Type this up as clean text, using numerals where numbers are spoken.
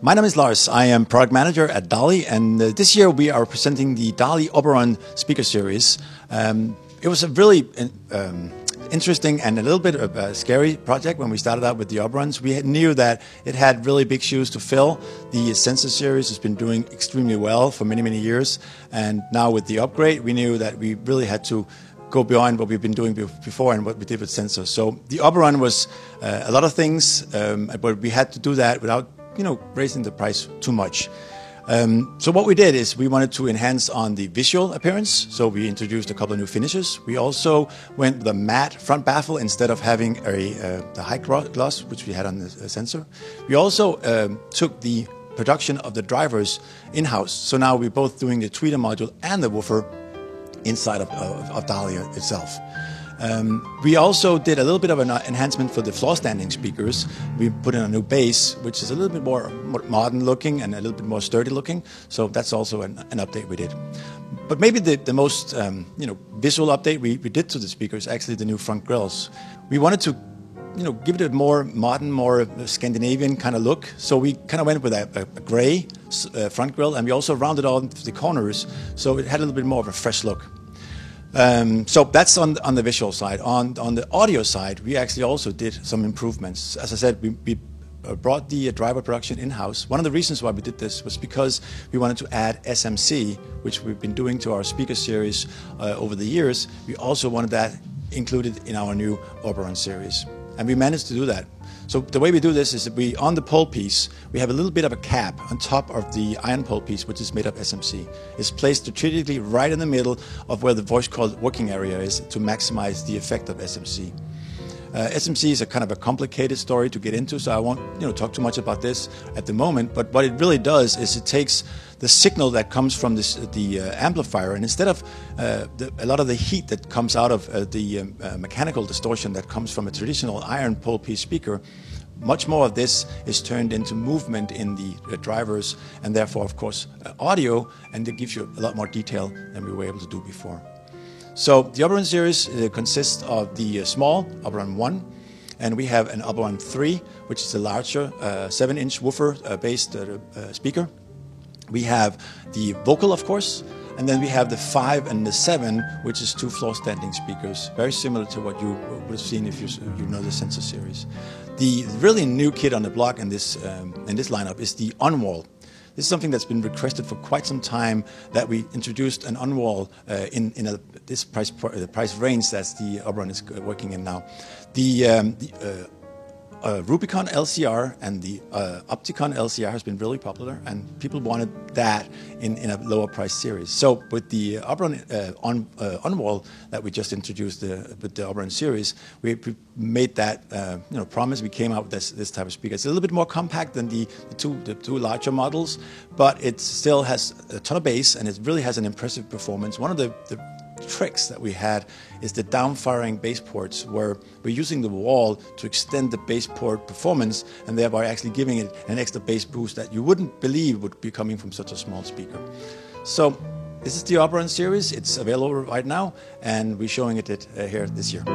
My name is Lars. I am product manager at Dali, and this year we are presenting the Dali Oberon speaker series. It was a really interesting and a little bit of a scary project when we started out with the Oberons. We knew that it had really big shoes to fill. The sensor series has been doing extremely well for many, many years, and now with the upgrade, we knew that we really had to go beyond what we've been doing before and what we did with sensors. So the Oberon was a lot of things, but we had to do that without raising the price too much. So what we did is we wanted to enhance on the visual appearance, so we introduced a couple of new finishes. We also went with a matte front baffle instead of having the high gloss, which we had on the sensor. We also took the production of the drivers in-house, so now we're both doing the tweeter module and the woofer inside of Dali itself. We also did a little bit of an enhancement for the floor standing speakers. We put in a new bass, which is a little bit more modern looking and a little bit more sturdy looking. So that's also an update we did. But maybe the most visual update we did to the speakers, actually the new front grills. We wanted to give it a more modern, more Scandinavian kind of look. So we kind of went with a gray front grill, and we also rounded all the corners, so it had a little bit more of a fresh look. So that's on the visual side. On the audio side, we actually also did some improvements. As I said, we brought the driver production in-house. One of the reasons why we did this was because we wanted to add SMC, which we've been doing to our speaker series over the years. We also wanted that included in our new Oberon series, and we managed to do that. So the way we do this is that on the pole piece, we have a little bit of a cap on top of the iron pole piece, which is made of SMC. It's placed strategically right in the middle of where the voice cord working area is to maximize the effect of SMC. SMC is a kind of a complicated story to get into, so I won't talk too much about this at the moment, but what it really does is it takes the signal that comes from the amplifier, and instead of a lot of the heat that comes out of the mechanical distortion that comes from a traditional iron pole piece speaker, much more of this is turned into movement in the drivers, and therefore, of course, audio, and it gives you a lot more detail than we were able to do before. So the Oberon series consists of the small Oberon 1, and we have an Oberon 3, which is a larger 7-inch woofer-based speaker. We have the vocal, of course, and then we have the 5 and the 7, which is 2 floor-standing speakers, very similar to what you would have seen if you know the sensor series. The really new kid on the block in this lineup is the on-wall. This is something that's been requested for quite some time, that we introduced an on-wall in this price range that the Oberon is working in now. The Rubicon LCR and the Opticon LCR has been really popular, and people wanted that in a lower price series. So with the Oberon on-wall that we just introduced with the Oberon series, we made that promise. We came out with this type of speaker. It's a little bit more compact than the two larger models, but it still has a ton of bass, and it really has an impressive performance. One of the tricks that we had is the down-firing bass ports, where we're using the wall to extend the bass port performance, and thereby actually giving it an extra bass boost that you wouldn't believe would be coming from such a small speaker. So this is the Oberon series. It's available right now, and we're showing it here this year.